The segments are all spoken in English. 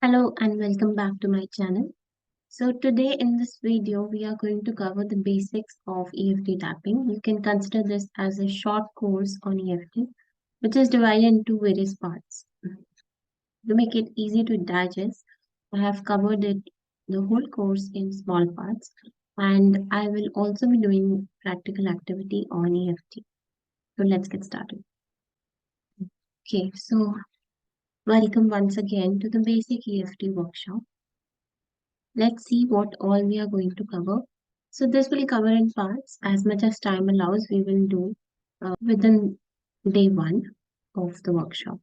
Hello and welcome back to my channel. So today in this video we are going to cover the basics of EFT tapping. You can consider this as a short course on EFT which is divided into various parts. To make it easy to digest, I have covered the whole course in small parts and I will also be doing practical activity on EFT. So let's get started. Okay, so welcome once again to the basic EFT workshop. Let's see what all we are going to cover. So this will cover in parts. As much as time allows, we will do within day one of the workshop.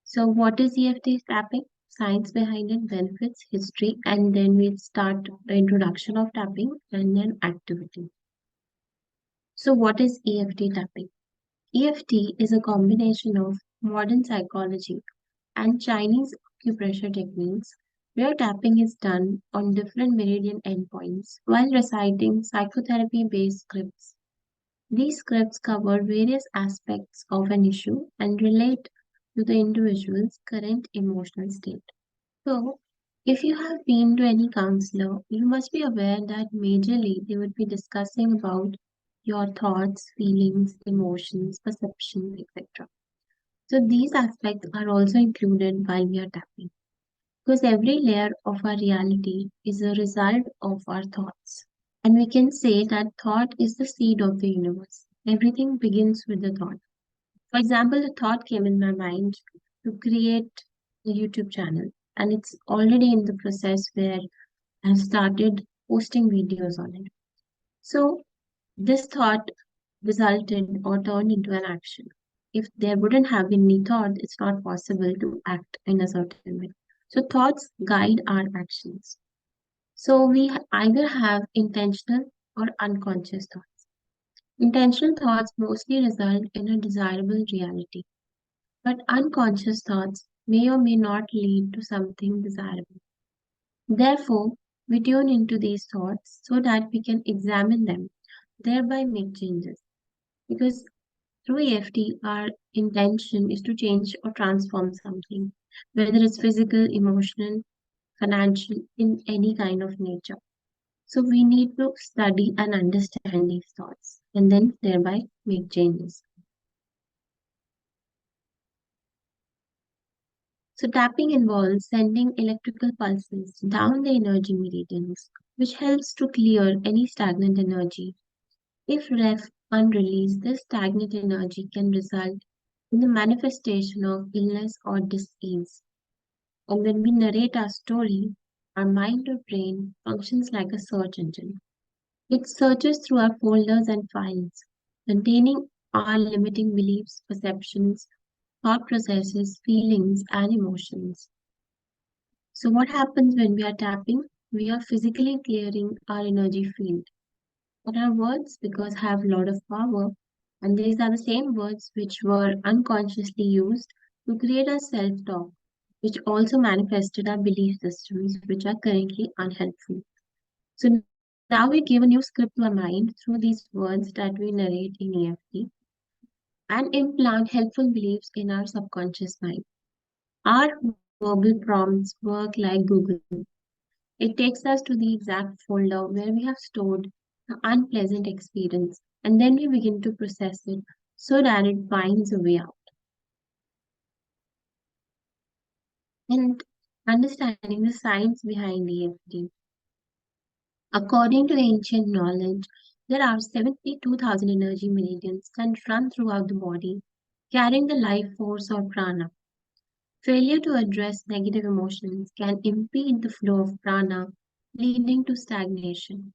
So what is EFT tapping? Science behind it, benefits, history, and then we'll start the introduction of tapping and then activity. So what is EFT tapping? EFT is a combination of modern psychology and Chinese acupressure techniques where tapping is done on different meridian endpoints while reciting psychotherapy-based scripts. These scripts cover various aspects of an issue and relate to the individual's current emotional state. So, if you have been to any counselor, you must be aware that majorly they would be discussing about your thoughts, feelings, emotions, perceptions, etc. So these aspects are also included while we are tapping because every layer of our reality is a result of our thoughts. And we can say that thought is the seed of the universe. Everything begins with the thought. For example, the thought came in my mind to create a YouTube channel, and it's already in the process where I've started posting videos on it. So this thought resulted or turned into an action. If there wouldn't have been any thought, it's not possible to act in a certain way. So thoughts guide our actions. So we either have intentional or unconscious thoughts. Intentional thoughts mostly result in a desirable reality, but unconscious thoughts may or may not lead to something desirable. Therefore, we tune into these thoughts so that we can examine them, thereby make changes. Because through EFT, our intention is to change or transform something, whether it's physical, emotional, financial, in any kind of nature. So we need to study and understand these thoughts and then thereby make changes. So tapping involves sending electrical pulses down the energy meridians, which helps to clear any stagnant energy. If left unreleased, this stagnant energy can result in the manifestation of illness or disease. And when we narrate our story, our mind or brain functions like a search engine. It searches through our folders and files containing our limiting beliefs, perceptions, thought processes, feelings, and emotions. So, what happens when we are tapping? We are physically clearing our energy field. But our words, because have a lot of power, and these are the same words which were unconsciously used to create our self-talk, which also manifested our belief systems, which are currently unhelpful. So now we give a new script to our mind through these words that we narrate in EFT and implant helpful beliefs in our subconscious mind. Our verbal prompts work like Google. It takes us to the exact folder where we have stored the unpleasant experience, and then we begin to process it so that it finds a way out. And understanding the science behind EFT. According to ancient knowledge, there are 72,000 energy meridians that run throughout the body, carrying the life force or prana. Failure to address negative emotions can impede the flow of prana, leading to stagnation.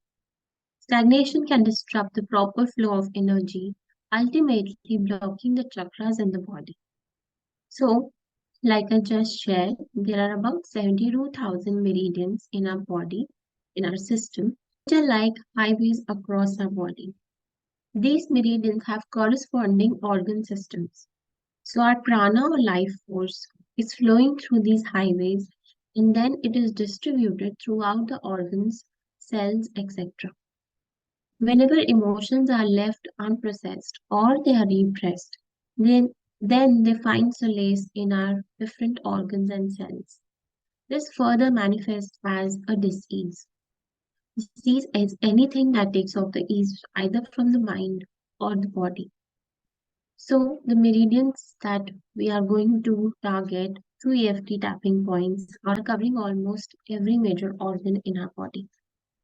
Stagnation can disrupt the proper flow of energy, ultimately blocking the chakras in the body. So, like I just shared, there are about 72,000 meridians in our body, in our system, which are like highways across our body. These meridians have corresponding organ systems. So, our prana or life force is flowing through these highways and then it is distributed throughout the organs, cells, etc. Whenever emotions are left unprocessed or they are repressed, then they find solace in our different organs and cells. This further manifests as a disease. Disease is anything that takes off the ease either from the mind or the body. So the meridians that we are going to target through EFT tapping points are covering almost every major organ in our body.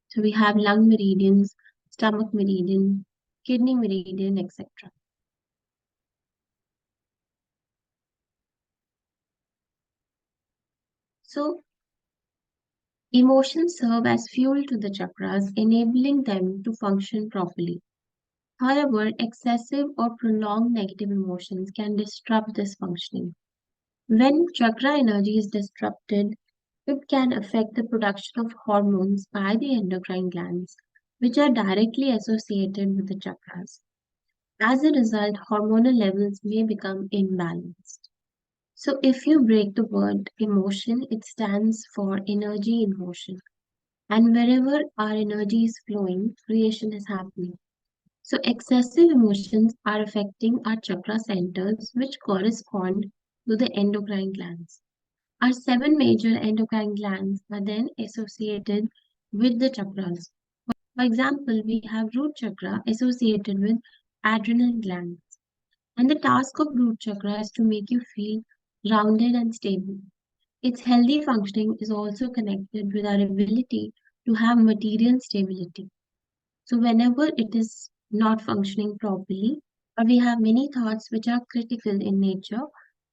So we have lung meridians, stomach meridian, kidney meridian, etc. So emotions serve as fuel to the chakras, enabling them to function properly. However, excessive or prolonged negative emotions can disrupt this functioning. When chakra energy is disrupted, it can affect the production of hormones by the endocrine glands, which are directly associated with the chakras. As a result, hormonal levels may become imbalanced. So, if you break the word emotion, it stands for energy in motion. And wherever our energy is flowing, creation is happening. So, excessive emotions are affecting our chakra centers, which correspond to the endocrine glands. Our seven major endocrine glands are then associated with the chakras. For example, we have root chakra associated with adrenal glands. And the task of root chakra is to make you feel grounded and stable. Its healthy functioning is also connected with our ability to have material stability. So, whenever it is not functioning properly, or we have many thoughts which are critical in nature,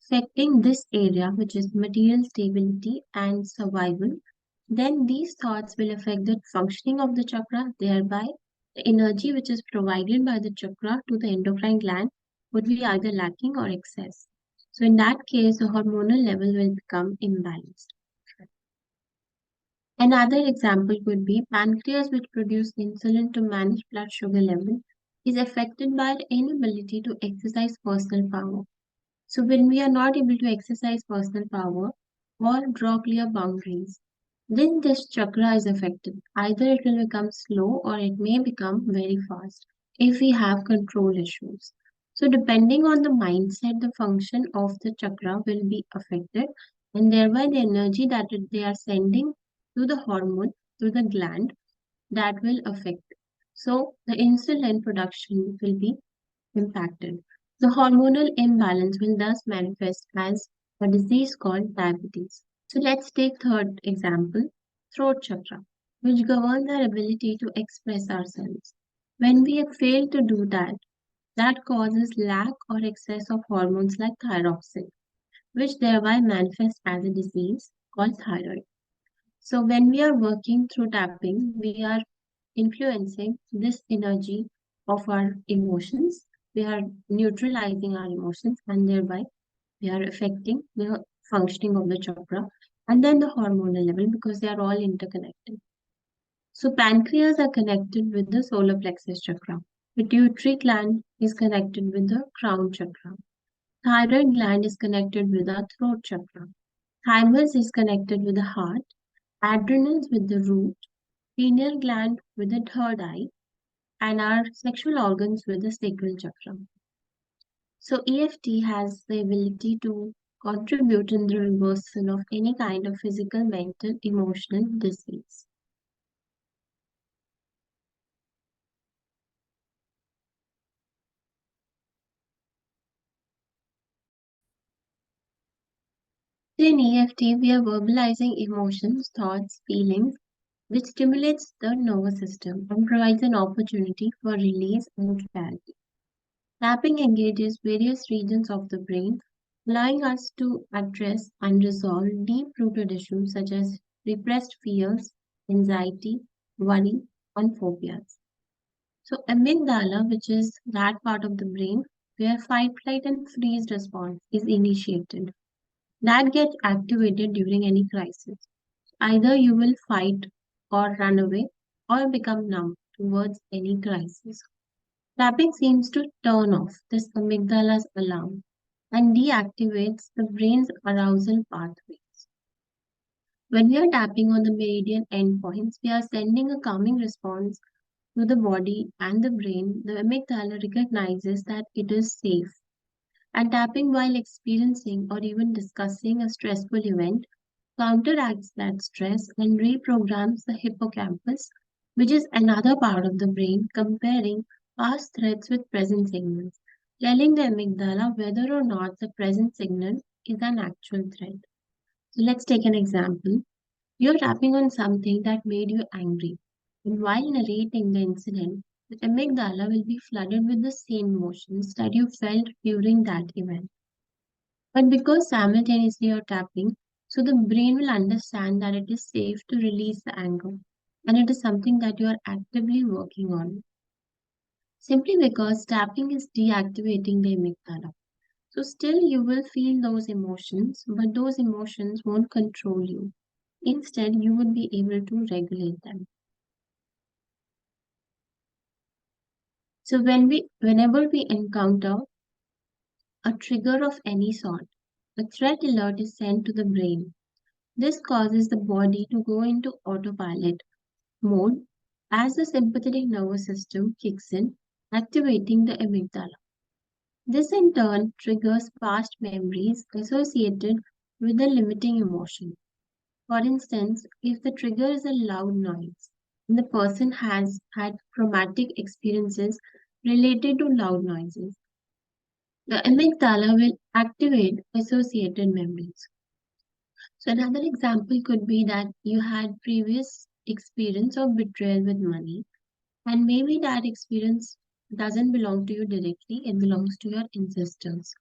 affecting this area, which is material stability and survival, then these thoughts will affect the functioning of the chakra, thereby, the energy which is provided by the chakra to the endocrine gland would be either lacking or excess. So, in that case, the hormonal level will become imbalanced. Another example could be pancreas, which produces insulin to manage blood sugar level, is affected by the inability to exercise personal power. So when we are not able to exercise personal power or draw clear boundaries, then this chakra is affected. Either it will become slow or it may become very fast if we have control issues. So depending on the mindset, the function of the chakra will be affected and thereby the energy that they are sending to the hormone, to the gland, that will affect. So the insulin production will be impacted. The hormonal imbalance will thus manifest as a disease called diabetes. So let's take third example, throat chakra, which governs our ability to express ourselves. When we fail to do that, that causes lack or excess of hormones like thyroxine, which thereby manifests as a disease called thyroid. So when we are working through tapping, we are influencing this energy of our emotions. We are neutralizing our emotions and thereby we are affecting the functioning of the chakra and then the hormonal level because they are all interconnected. So pancreas are connected with the solar plexus chakra. Pituitary gland is connected with the crown chakra. Thyroid gland is connected with the throat chakra. Thymus is connected with the heart. Adrenals with the root. Pineal gland with the third eye, and our sexual organs with the sacral chakra. So EFT has the ability to contribute in the reversal of any kind of physical, mental, emotional disease. In EFT, we are verbalizing emotions, thoughts, feelings, which stimulates the nervous system and provides an opportunity for release and clarity. Tapping engages various regions of the brain, allowing us to address and resolve deep-rooted issues such as repressed fears, anxiety, worry, and phobias. So, amygdala, which is that part of the brain where fight, flight, and freeze response is initiated, that gets activated during any crisis. Either you will fight or run away or become numb towards any crisis. Tapping seems to turn off this amygdala's alarm and deactivates the brain's arousal pathways. When we are tapping on the meridian endpoints, we are sending a calming response to the body and the brain. The amygdala recognizes that it is safe. And tapping while experiencing or even discussing a stressful event counteracts that stress and reprograms the hippocampus, which is another part of the brain comparing past threats with present signals, telling the amygdala whether or not the present signal is an actual threat. So let's take an example. You're tapping on something that made you angry, and while narrating the incident, the amygdala will be flooded with the same emotions that you felt during that event. But because simultaneously you're tapping, so the brain will understand that it is safe to release the anger, and it is something that you are actively working on. Simply because tapping is deactivating the amygdala. So still you will feel those emotions, but those emotions won't control you. Instead, you would be able to regulate them. So whenever we encounter a trigger of any sort, a threat alert is sent to the brain. This causes the body to go into autopilot mode as the sympathetic nervous system kicks in, activating the amygdala. This in turn triggers past memories associated with the limiting emotion. For instance, if the trigger is a loud noise, and the person has had traumatic experiences related to loud noises, the amygdala will activate associated memories. So another example could be that you had previous experience of betrayal with money, and maybe that experience doesn't belong to you directly, it belongs to your ancestors.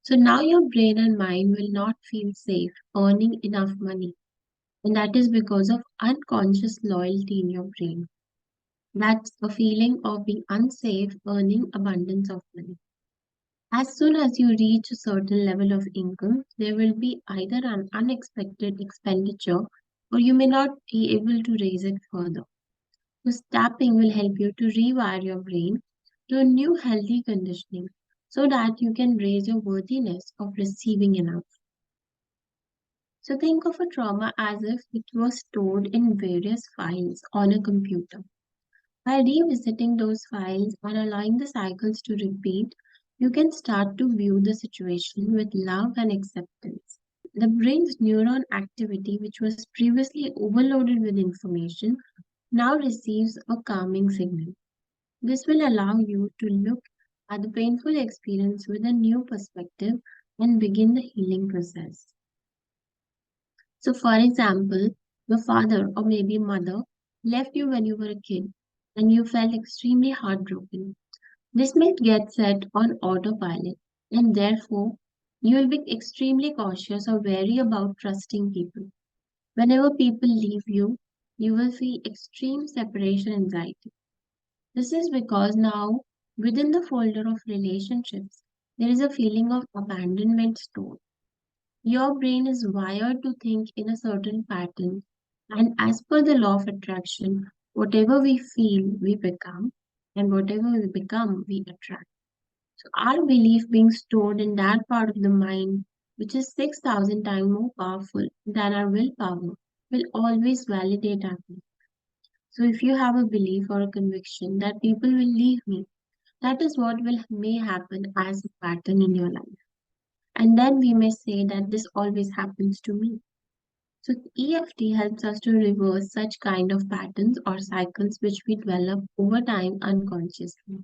So now your brain and mind will not feel safe earning enough money. And that is because of unconscious loyalty in your brain. That's a feeling of being unsafe earning abundance of money. As soon as you reach a certain level of income, there will be either an unexpected expenditure or you may not be able to raise it further. So, tapping will help you to rewire your brain to a new healthy conditioning so that you can raise your worthiness of receiving enough. So, think of a trauma as if it was stored in various files on a computer. By revisiting those files and allowing the cycles to repeat, you can start to view the situation with love and acceptance. The brain's neuron activity, which was previously overloaded with information, now receives a calming signal. This will allow you to look at the painful experience with a new perspective and begin the healing process. So, for example, your father or maybe mother left you when you were a kid and you felt extremely heartbroken. This might get set on autopilot, and therefore, you will be extremely cautious or wary about trusting people. Whenever people leave you, you will feel extreme separation anxiety. This is because now, within the folder of relationships, there is a feeling of abandonment stored. Your brain is wired to think in a certain pattern, and as per the law of attraction, whatever we feel, we become, and whatever we become, we attract. So, our belief being stored in that part of the mind, which is 6,000 times more powerful than our willpower, will always validate our belief. So, if you have a belief or a conviction that people will leave me, that is what will may happen as a pattern in your life. And then we may say that this always happens to me. So EFT helps us to reverse such kind of patterns or cycles which we develop over time unconsciously.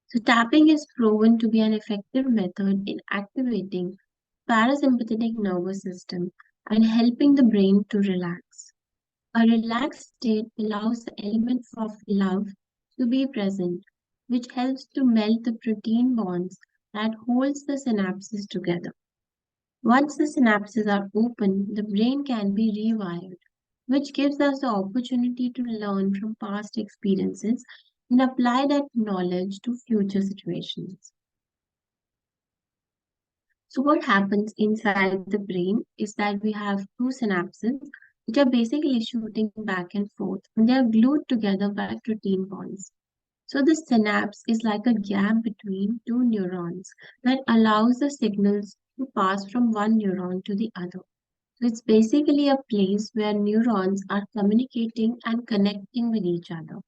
So tapping is proven to be an effective method in activating parasympathetic nervous system and helping the brain to relax. A relaxed state allows the elements of love to be present, which helps to melt the protein bonds that holds the synapses together. Once the synapses are open, the brain can be rewired, which gives us the opportunity to learn from past experiences and apply that knowledge to future situations. So, what happens inside the brain is that we have two synapses which are basically shooting back and forth, and they are glued together by protein bonds. So, the synapse is like a gap between two neurons that allows the signals to pass from one neuron to the other. So, it's basically a place where neurons are communicating and connecting with each other.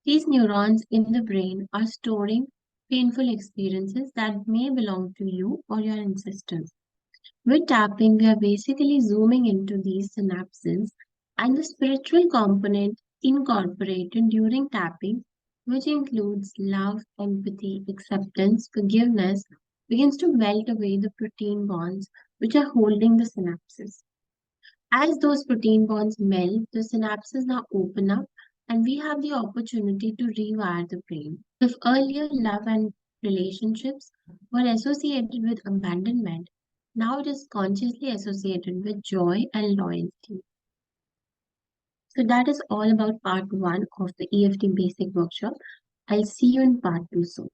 These neurons in the brain are storing painful experiences that may belong to you or your ancestors. With tapping, we are basically zooming into these synapses and the spiritual component incorporated during tapping, which includes love, empathy, acceptance, forgiveness, begins to melt away the protein bonds which are holding the synapses. As those protein bonds melt, the synapses now open up and we have the opportunity to rewire the brain. If earlier love and relationships were associated with abandonment, now it is consciously associated with joy and loyalty. So that is all about part one of the EFT basic workshop. I'll see you in part two soon.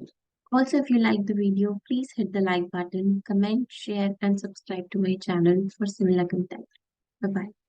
Also, if you like the video, please hit the like button, comment, share, and subscribe to my channel for similar content. Bye bye.